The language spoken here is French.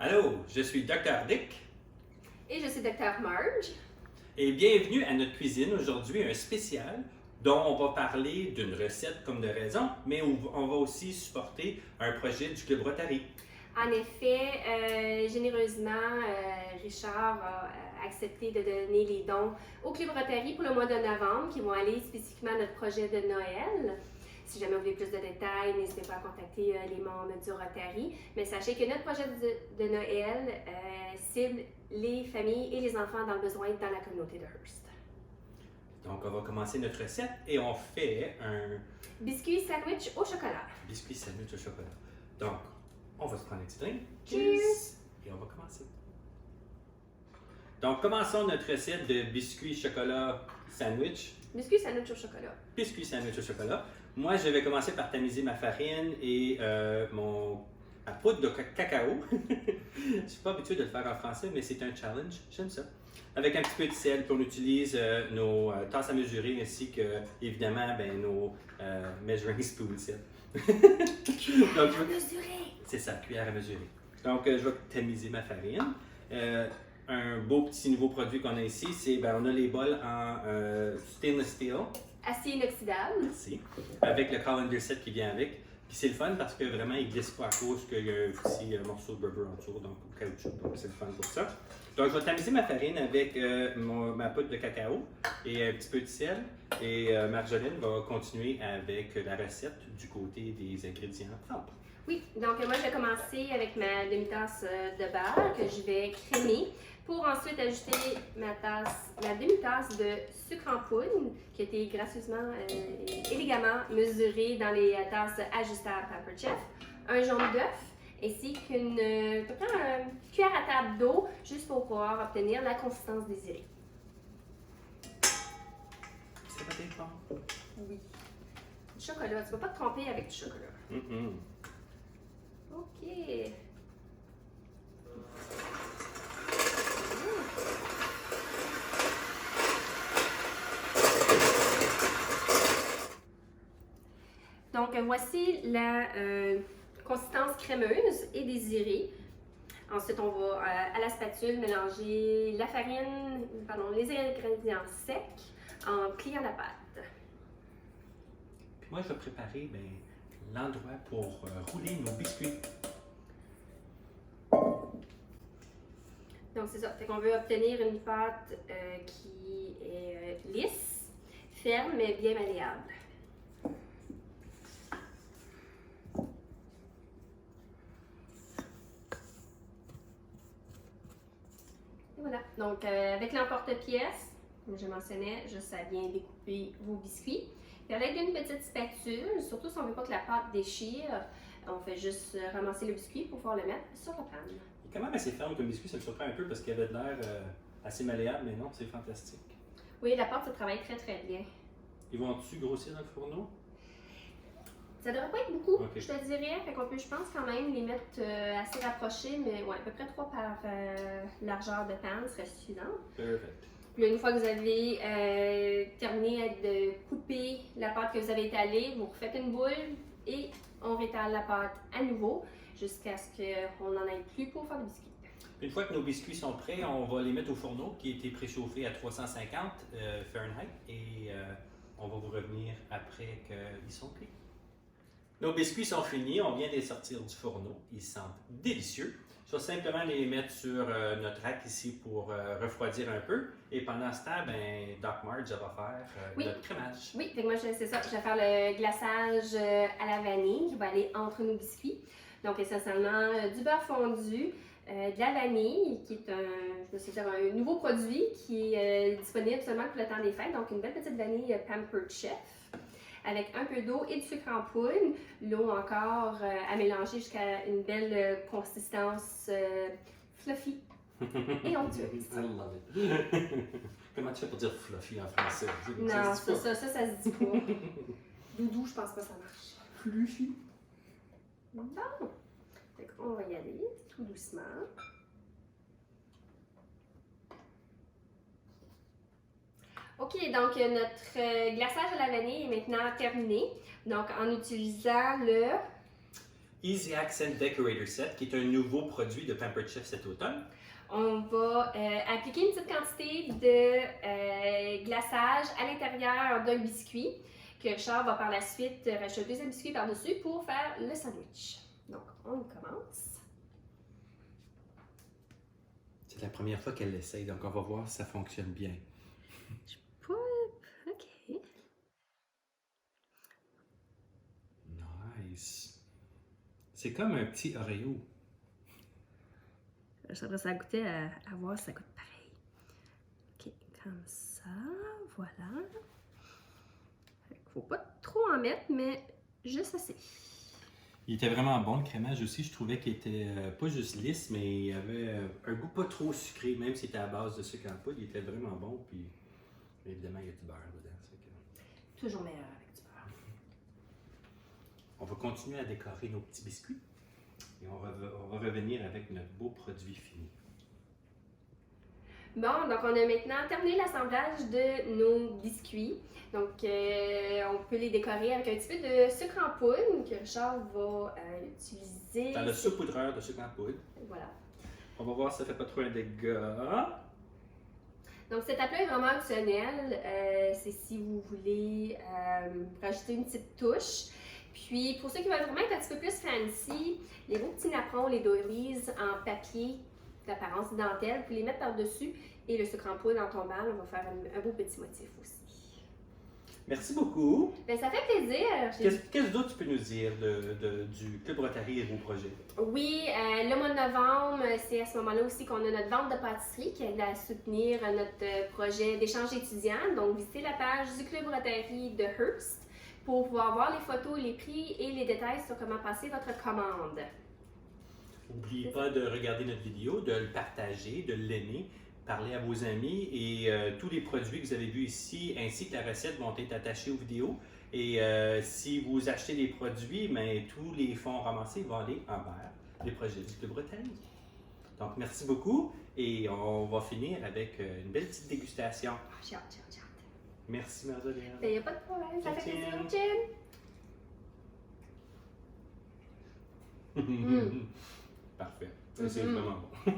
Allô, je suis Dr. Dick Et je suis Dr. Marge. et bienvenue à notre cuisine. Aujourd'hui, un spécial dont on va parler d'une recette comme de raison, mais on va aussi supporter un projet du Club Rotary. En effet, généreusement, Richard a accepté de donner les dons au Club Rotary pour le mois de novembre, qui vont aller spécifiquement à notre projet de Noël. Si jamais vous voulez plus de détails, n'hésitez pas à contacter les membres du Rotary. Mais sachez que notre projet de Noël cible les familles et les enfants dans le besoin dans la communauté de Hearst. Donc, on va commencer notre recette et on fait un Biscuit sandwich au chocolat. biscuit sandwich au chocolat. Donc, on va se prendre un petit drink. Cheers! Et on va commencer. Donc, commençons notre recette de biscuit chocolat sandwich. Biscuit sandwich au chocolat. Biscuit sandwich au chocolat. Moi, je vais commencer par tamiser ma farine et ma poudre de cacao. Je ne suis pas habitué de le faire en français, mais c'est un challenge. J'aime ça. Avec un petit peu de sel, puis on utilise nos tasses à mesurer ainsi que, évidemment, nos measuring spoons. Donc, c'est ça, cuillère à mesurer. Donc, je vais tamiser ma farine. Un beau petit nouveau produit qu'on a ici, c'est on a les bols en stainless steel. Acier inoxydable. Merci. Avec le colander set qui vient avec. Puis c'est le fun parce que vraiment, il glisse pas à cause qu'il y a un petit morceau de rubber en dessous, donc au caoutchouc. Donc c'est le fun pour ça. Donc je vais tamiser ma farine avec ma poudre de cacao et un petit peu de sel. Et Marjolaine va continuer avec la recette du côté des ingrédients propres. Oui, donc moi je vais commencer avec ma demi-tasse de beurre que je vais crémer pour ensuite ajouter ma demi-tasse de sucre en poudre qui a été gracieusement et élégamment mesurée dans les tasses ajustables Pampered Chef, un jaune d'œuf ainsi qu'une cuillère à table d'eau juste pour pouvoir obtenir la consistance désirée. C'est pas des pommes? Oui. Du chocolat, tu ne peux pas te tromper avec du chocolat. OK. Donc, voici la consistance crémeuse et désirée. Ensuite, on va à la spatule mélanger la farine, les ingrédients secs en pliant la pâte. Puis moi, je vais préparer l'endroit pour rouler nos biscuits. Donc, c'est ça. Fait qu'on veut obtenir une pâte qui est lisse, ferme, mais bien malléable. Et voilà. Donc, avec l'emporte-pièce, comme je mentionnais, juste à bien découper vos biscuits. Puis avec une petite spatule, surtout si on ne veut pas que la pâte déchire, on fait juste ramasser le biscuit pour pouvoir le mettre sur la panne. Il est quand même assez ferme comme biscuit, ça me surprend un peu parce qu'il avait de l'air assez malléable, mais non, c'est fantastique. Oui, la pâte, ça travaille très très bien. Ils vont-tu grossir dans le fourneau? Ça devrait pas être beaucoup, Okay. je te dirais. Fait qu'on peut, je pense, quand même les mettre assez rapprochés, mais ouais, à peu près 3 par largeur de panne serait suffisant. Perfect. Puis là, une fois que vous avez terminé de couper la pâte que vous avez étalée, vous refaites une boule et on rétale la pâte à nouveau jusqu'à ce qu'on n'en ait plus pour faire le biscuit. Une fois que nos biscuits sont prêts, on va les mettre au fourneau qui a été préchauffé à 350 Fahrenheit et on va vous revenir après qu'ils sont cuits. Nos biscuits sont finis, on vient de les sortir du fourneau, ils sentent délicieux. Je vais simplement les mettre sur notre rack ici pour refroidir un peu. Et pendant ce temps, Doc Marge va faire notre crémage. Oui, fait que moi c'est ça, je vais faire le glaçage à la vanille qui va aller entre nos biscuits. Donc essentiellement du beurre fondu, de la vanille qui est un nouveau produit qui est disponible seulement pour le temps des fêtes. Donc une belle petite vanille Pampered Chef, avec un peu d'eau et du sucre en poudre, l'eau encore à mélanger jusqu'à une belle consistance fluffy et onctueuse. I love it. Comment tu fais pour dire fluffy en français? Non, ça se dit pas. Doudou, je pense pas que ça marche. Fluffy. Bon, fait qu'on va y aller tout doucement. OK, donc notre glaçage à la vanille est maintenant terminé. Donc, en utilisant le Easy Accent Decorator Set, qui est un nouveau produit de Pampered Chef cet automne. On va appliquer une petite quantité de glaçage à l'intérieur d'un biscuit que Richard va par la suite rajouter un deuxième biscuit par-dessus pour faire le sandwich. Donc, on commence. C'est la première fois qu'elle l'essaye, donc on va voir si ça fonctionne bien. OK. Nice. C'est comme un petit Oreo. J'aimerais ça goûter à voir si ça goûte pareil. OK, comme ça, voilà. Faut pas trop en mettre, mais juste assez. Il était vraiment bon, le crémage aussi. Je trouvais qu'il était pas juste lisse, mais il avait un goût pas trop sucré, même si c'était à base de sucre en poudre. Il était vraiment bon, puis évidemment, il y a du beurre dedans. Toujours meilleur avec du beurre. On va continuer à décorer nos petits biscuits et on va revenir avec notre beau produit fini. Bon, donc on a maintenant terminé l'assemblage de nos biscuits. Donc, on peut les décorer avec un petit peu de sucre en poudre que Richard va utiliser. Dans le saupoudreur de sucre en poudre. Voilà. On va voir si ça fait pas trop un dégât. Donc, cette étape-là est vraiment optionnelle. C'est si vous voulez rajouter une petite touche. Puis, pour ceux qui veulent vraiment être un petit peu plus fancy, les beaux petits napperons, les doilies en papier d'apparence dentelle, vous pouvez les mettre par-dessus et le sucre en poudre en tombant, on va faire un beau petit motif aussi. Merci beaucoup. Bien, ça fait plaisir. Qu'est-ce d'autre tu peux nous dire du Club Rotary et vos projets? Oui, le mois de novembre, c'est à ce moment-là aussi qu'on a notre vente de pâtisserie qui aide à soutenir notre projet d'échange étudiant. Donc, visitez la page du Club Rotary de Hearst pour pouvoir voir les photos, les prix et les détails sur comment passer votre commande. N'oubliez pas de regarder notre vidéo, de le partager, de l'aimer, parler à vos amis et tous les produits que vous avez vus ici ainsi que la recette vont être attachés aux vidéos. Et si vous achetez des produits, mais tous les fonds ramassés vont aller envers les projets du Club Rotary. Donc merci beaucoup et on va finir avec une belle petite dégustation. J'ai hâte. Merci Marjolaine. Il n'y a pas de problème, ça fait plaisir. Chin! Parfait. C'est vraiment bon.